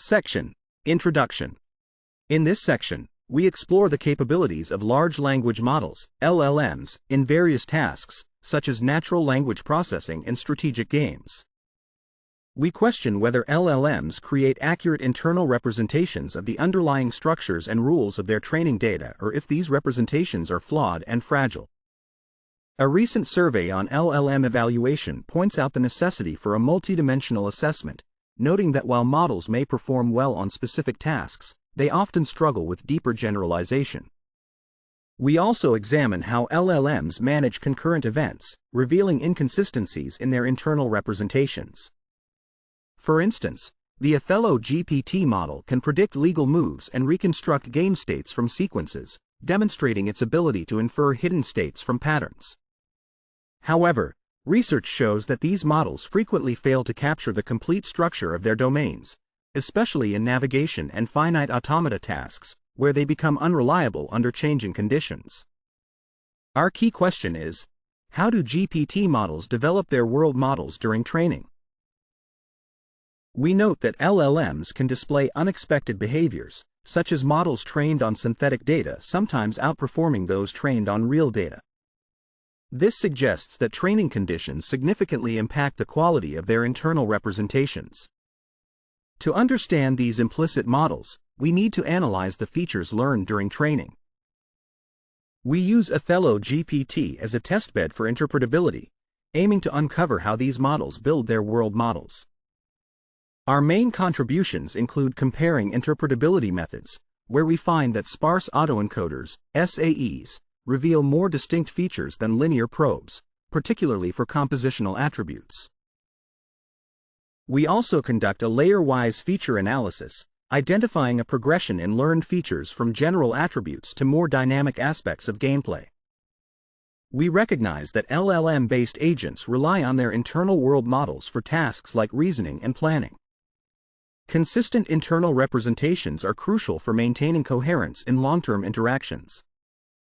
Section: Introduction. In this section, we explore the capabilities of large language models, LLMs, in various tasks, such as natural language processing and strategic games. We question whether LLMs create accurate internal representations of the underlying structures and rules of their training data, or if these representations are flawed and fragile. A recent survey on LLM evaluation points out the necessity for a multidimensional assessment, noting that while models may perform well on specific tasks, they often struggle with deeper generalization. We also examine how LLMs manage concurrent events, revealing inconsistencies in their internal representations. For instance, the OthelloGPT model can predict legal moves and reconstruct game states from sequences, demonstrating its ability to infer hidden states from patterns. However, research shows that these models frequently fail to capture the complete structure of their domains, especially in navigation and finite automata tasks, where they become unreliable under changing conditions. Our key question is, how do GPT models develop their world models during training? We note that LLMs can display unexpected behaviors, such as models trained on synthetic data sometimes outperforming those trained on real data. This suggests that training conditions significantly impact the quality of their internal representations. To understand these implicit models, we need to analyze the features learned during training. We use OthelloGPT as a testbed for interpretability, aiming to uncover how these models build their world models. Our main contributions include comparing interpretability methods, where we find that sparse autoencoders, SAEs, reveal more distinct features than linear probes, particularly for compositional attributes. We also conduct a layer-wise feature analysis, identifying a progression in learned features from general attributes to more dynamic aspects of gameplay. We recognize that LLM-based agents rely on their internal world models for tasks like reasoning and planning. Consistent internal representations are crucial for maintaining coherence in long-term interactions.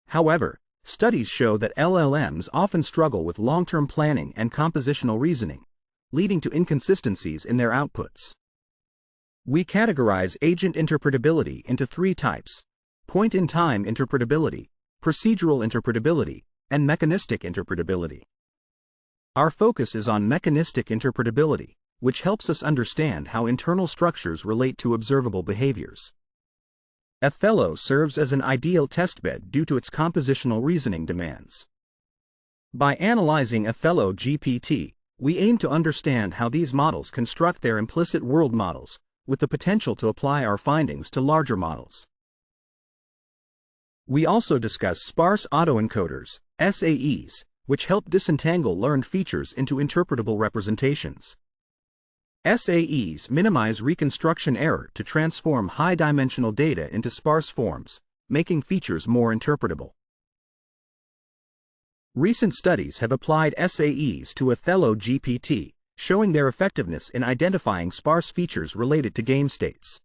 However, studies show that LLMs often struggle with long-term planning and compositional reasoning, leading to inconsistencies in their outputs. We categorize agent interpretability into three types: point-in-time interpretability, procedural interpretability, and mechanistic interpretability. Our focus is on mechanistic interpretability, which helps us understand how internal structures relate to observable behaviors. Othello serves as an ideal testbed due to its compositional reasoning demands. By analyzing OthelloGPT, we aim to understand how these models construct their implicit world models, with the potential to apply our findings to larger models. We also discuss sparse autoencoders, SAEs, which help disentangle learned features into interpretable representations. SAEs minimize reconstruction error to transform high-dimensional data into sparse forms, making features more interpretable. Recent studies have applied SAEs to OthelloGPT, showing their effectiveness in identifying sparse features related to game states.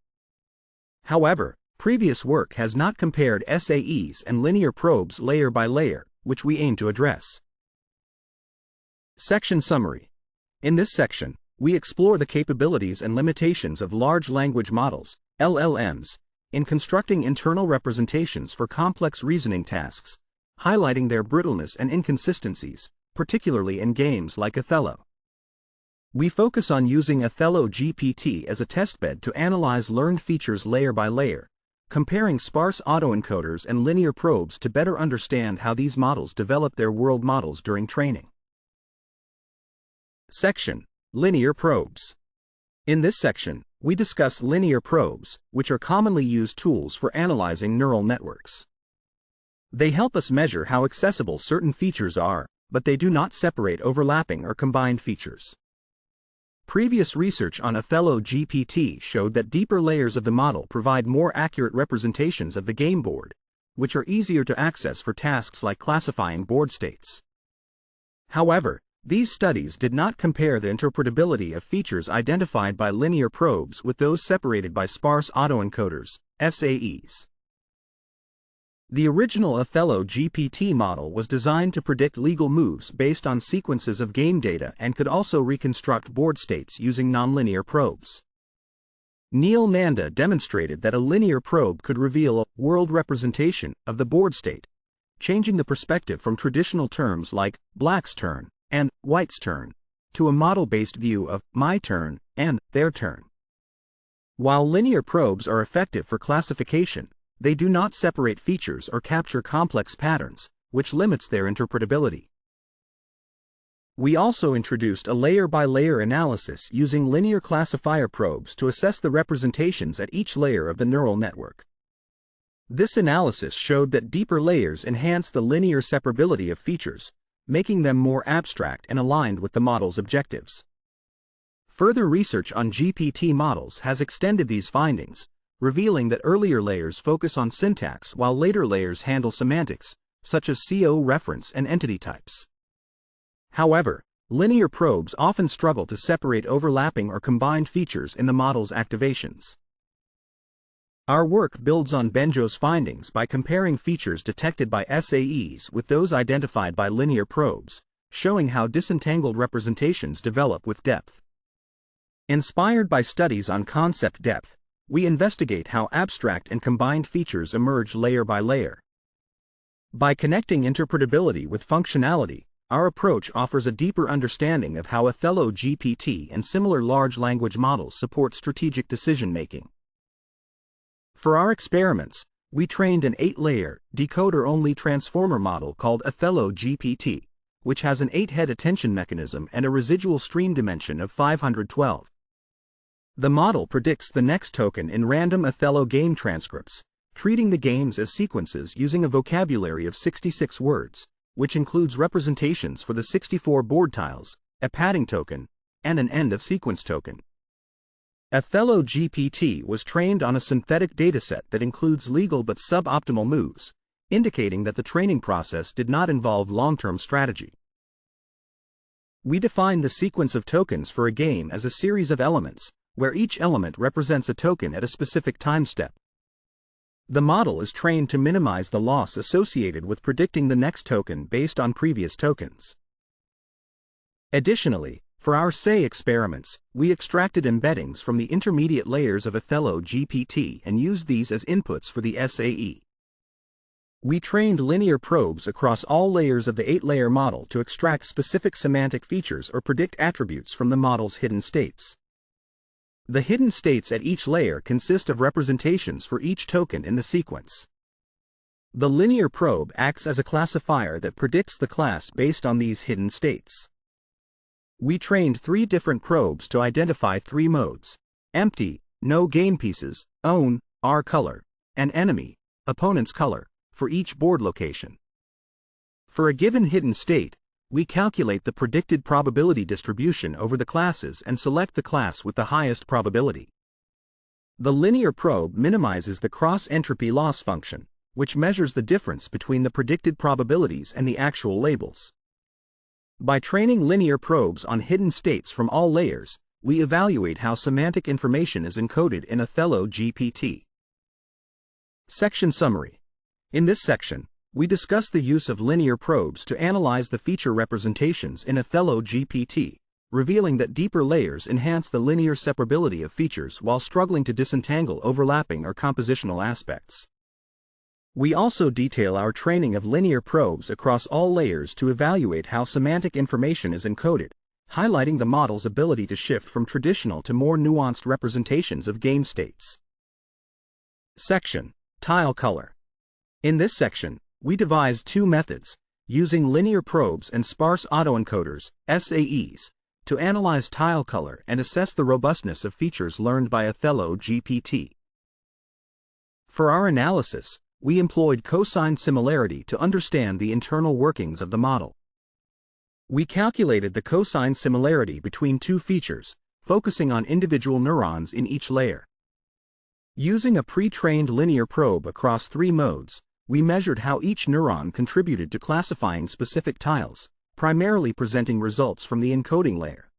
However, previous work has not compared SAEs and linear probes layer by layer, which we aim to address. Section Summary. In this section, we explore the capabilities and limitations of large language models, LLMs, in constructing internal representations for complex reasoning tasks, highlighting their brittleness and inconsistencies, particularly in games like Othello. We focus on using OthelloGPT as a testbed to analyze learned features layer by layer, comparing sparse autoencoders and linear probes to better understand how these models develop their world models during training. Section: Linear probes. In this section, we discuss linear probes, which are commonly used tools for analyzing neural networks. They help us measure how accessible certain features are, but they do not separate overlapping or combined features. Previous research on OthelloGPT showed that deeper layers of the model provide more accurate representations of the game board, which are easier to access for tasks like classifying board states. However, these studies did not compare the interpretability of features identified by linear probes with those separated by sparse autoencoders, SAEs. The original OthelloGPT model was designed to predict legal moves based on sequences of game data and could also reconstruct board states using nonlinear probes. Neil Nanda demonstrated that a linear probe could reveal a world representation of the board state, changing the perspective from traditional terms like black's turn and white's turn to a model-based view of my turn and their turn. While linear probes are effective for classification, they do not separate features or capture complex patterns, which limits their interpretability. We also introduced a layer-by-layer analysis using linear classifier probes to assess the representations at each layer of the neural network. This analysis showed that deeper layers enhance the linear separability of features, making them more abstract and aligned with the model's objectives. Further research on GPT models has extended these findings, revealing that earlier layers focus on syntax while later layers handle semantics, such as CO reference and entity types. However, linear probes often struggle to separate overlapping or combined features in the model's activations. Our work builds on Benjo's findings by comparing features detected by SAEs with those identified by linear probes, showing how disentangled representations develop with depth. Inspired by studies on concept depth, we investigate how abstract and combined features emerge layer by layer. By connecting interpretability with functionality, our approach offers a deeper understanding of how OthelloGPT and similar large language models support strategic decision-making. For our experiments, we trained an 8-layer, decoder-only transformer model called OthelloGPT, which has an 8-head attention mechanism and a residual stream dimension of 512. The model predicts the next token in random Othello game transcripts, treating the games as sequences using a vocabulary of 66 words, which includes representations for the 64 board tiles, a padding token, and an end-of-sequence token. OthelloGPT was trained on a synthetic dataset that includes legal but suboptimal moves, indicating that the training process did not involve long-term strategy. We define the sequence of tokens for a game as a series of elements, where each element represents a token at a specific time step. The model is trained to minimize the loss associated with predicting the next token based on previous tokens. Additionally, for our SAE experiments, we extracted embeddings from the intermediate layers of OthelloGPT and used these as inputs for the SAE. We trained linear probes across all layers of the 8-layer model to extract specific semantic features or predict attributes from the model's hidden states. The hidden states at each layer consist of representations for each token in the sequence. The linear probe acts as a classifier that predicts the class based on these hidden states. We trained 3 different probes to identify 3 modes: empty, no game pieces, own, R color, and enemy, opponent's color, for each board location. For a given hidden state, we calculate the predicted probability distribution over the classes and select the class with the highest probability. The linear probe minimizes the cross-entropy loss function, which measures the difference between the predicted probabilities and the actual labels. By training linear probes on hidden states from all layers, we evaluate how semantic information is encoded in OthelloGPT. Section Summary. In this section, we discuss the use of linear probes to analyze the feature representations in OthelloGPT, revealing that deeper layers enhance the linear separability of features while struggling to disentangle overlapping or compositional aspects. We also detail our training of linear probes across all layers to evaluate how semantic information is encoded, highlighting the model's ability to shift from traditional to more nuanced representations of game states. Section: Tile Color. In this section, we devised 2 methods, using linear probes and sparse autoencoders, SAEs, to analyze tile color and assess the robustness of features learned by OthelloGPT. For our analysis, we employed cosine similarity to understand the internal workings of the model. We calculated the cosine similarity between 2 features, focusing on individual neurons in each layer. Using a pre-trained linear probe across 3 modes, we measured how each neuron contributed to classifying specific tiles, primarily presenting results from the encoding layer.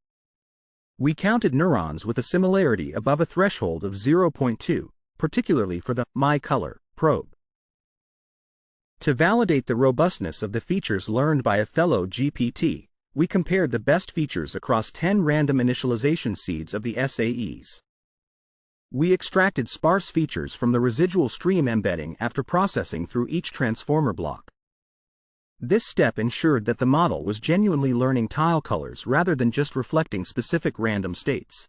We counted neurons with a similarity above a threshold of 0.2, particularly for the My Color probe. To validate the robustness of the features learned by OthelloGPT, we compared the best features across 10 random initialization seeds of the SAEs. We extracted sparse features from the residual stream embedding after processing through each transformer block. This step ensured that the model was genuinely learning tile colors rather than just reflecting specific random states.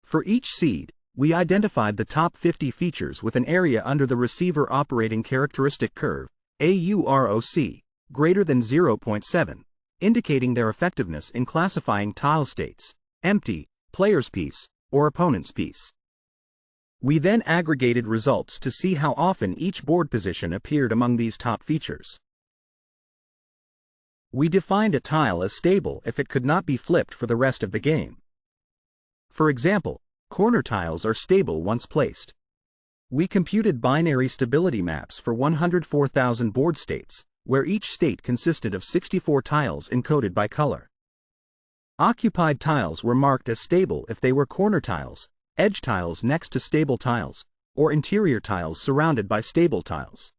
For each seed, we identified the top 50 features with an area under the receiver operating characteristic curve, AUROC, greater than 0.7, indicating their effectiveness in classifying tile states, empty, player's piece, or opponent's piece. We then aggregated results to see how often each board position appeared among these top features. We defined a tile as stable if it could not be flipped for the rest of the game. For example, corner tiles are stable once placed. We computed binary stability maps for 104,000 board states, where each state consisted of 64 tiles encoded by color. Occupied tiles were marked as stable if they were corner tiles, edge tiles next to stable tiles, or interior tiles surrounded by stable tiles.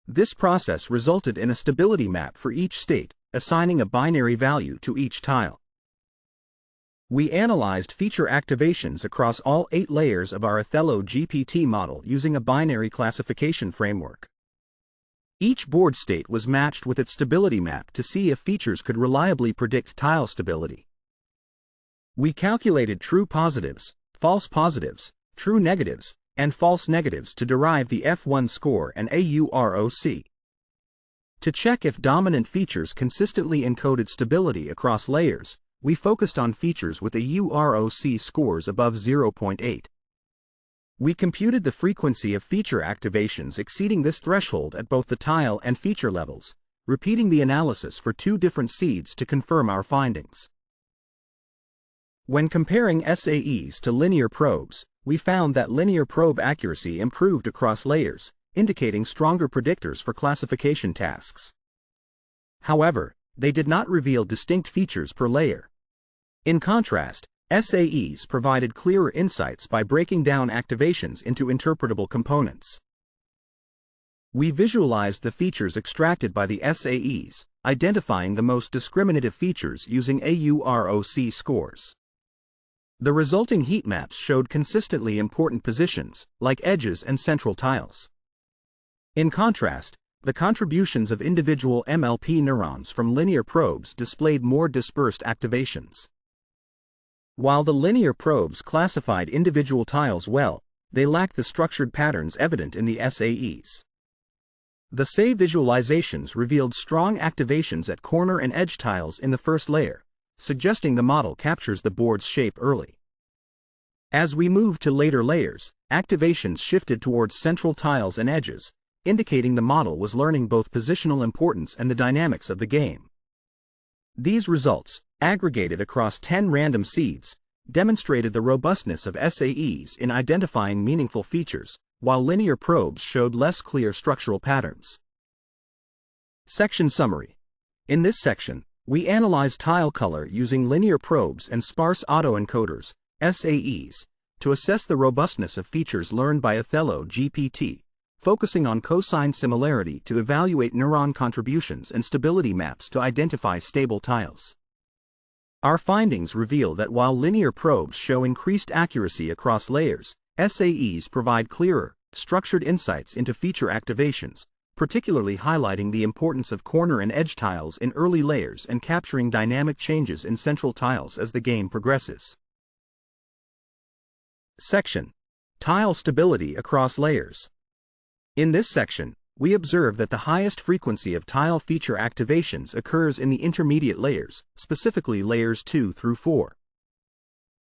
This process resulted in a stability map for each state, assigning a binary value to each tile. We analyzed feature activations across all 8 layers of our OthelloGPT model using a binary classification framework. Each board state was matched with its stability map to see if features could reliably predict tile stability. We calculated true positives, false positives, true negatives, and false negatives to derive the F1 score and AUROC. To check if dominant features consistently encoded stability across layers, we focused on features with AUROC scores above 0.8. We computed the frequency of feature activations exceeding this threshold at both the tile and feature levels, repeating the analysis for 2 different seeds to confirm our findings. When comparing SAEs to linear probes, we found that linear probe accuracy improved across layers, indicating stronger predictors for classification tasks. However, they did not reveal distinct features per layer. In contrast, SAEs provided clearer insights by breaking down activations into interpretable components. We visualized the features extracted by the SAEs, identifying the most discriminative features using AUROC scores. The resulting heat maps showed consistently important positions, like edges and central tiles. In contrast, the contributions of individual MLP neurons from linear probes displayed more dispersed activations. While the linear probes classified individual tiles well, they lacked the structured patterns evident in the SAEs. The SAE visualizations revealed strong activations at corner and edge tiles in the first layer, suggesting the model captures the board's shape early. As we moved to later layers, activations shifted towards central tiles and edges, indicating the model was learning both positional importance and the dynamics of the game. These results, aggregated across 10 random seeds, demonstrated the robustness of SAEs in identifying meaningful features, while linear probes showed less clear structural patterns. Section Summary. In this section, we analyzed tile color using linear probes and sparse autoencoders, SAEs, to assess the robustness of features learned by OthelloGPT, focusing on cosine similarity to evaluate neuron contributions and stability maps to identify stable tiles. Our findings reveal that while linear probes show increased accuracy across layers, SAEs provide clearer, structured insights into feature activations, particularly highlighting the importance of corner and edge tiles in early layers and capturing dynamic changes in central tiles as the game progresses. Section: Tile stability across layers. In this section, we observe that the highest frequency of tile feature activations occurs in the intermediate layers, specifically layers 2 through 4.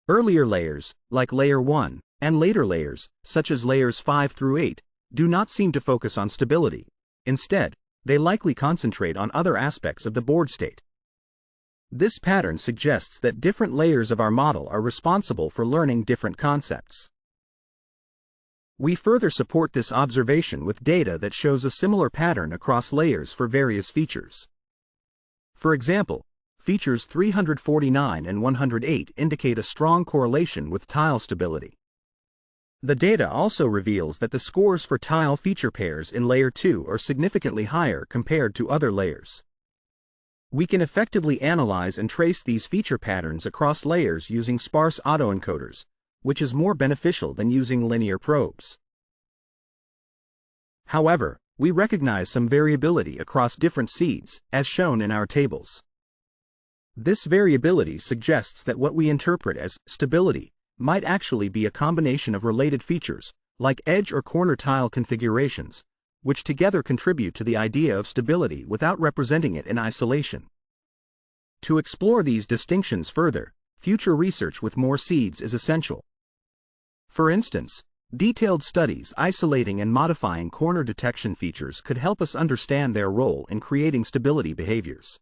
Earlier layers, like layer 1, and later layers, such as layers 5 through 8, do not seem to focus on stability. Instead, they likely concentrate on other aspects of the board state. This pattern suggests that different layers of our model are responsible for learning different concepts. We further support this observation with data that shows a similar pattern across layers for various features. For example, features 349 and 108 indicate a strong correlation with tile stability. The data also reveals that the scores for tile feature pairs in layer 2 are significantly higher compared to other layers. We can effectively analyze and trace these feature patterns across layers using sparse autoencoders, which is more beneficial than using linear probes. However, we recognize some variability across different seeds, as shown in our tables. This variability suggests that what we interpret as stability might actually be a combination of related features, like edge or corner tile configurations, which together contribute to the idea of stability without representing it in isolation. To explore these distinctions further, future research with more seeds is essential. For instance, detailed studies isolating and modifying corner detection features could help us understand their role in creating stability behaviors.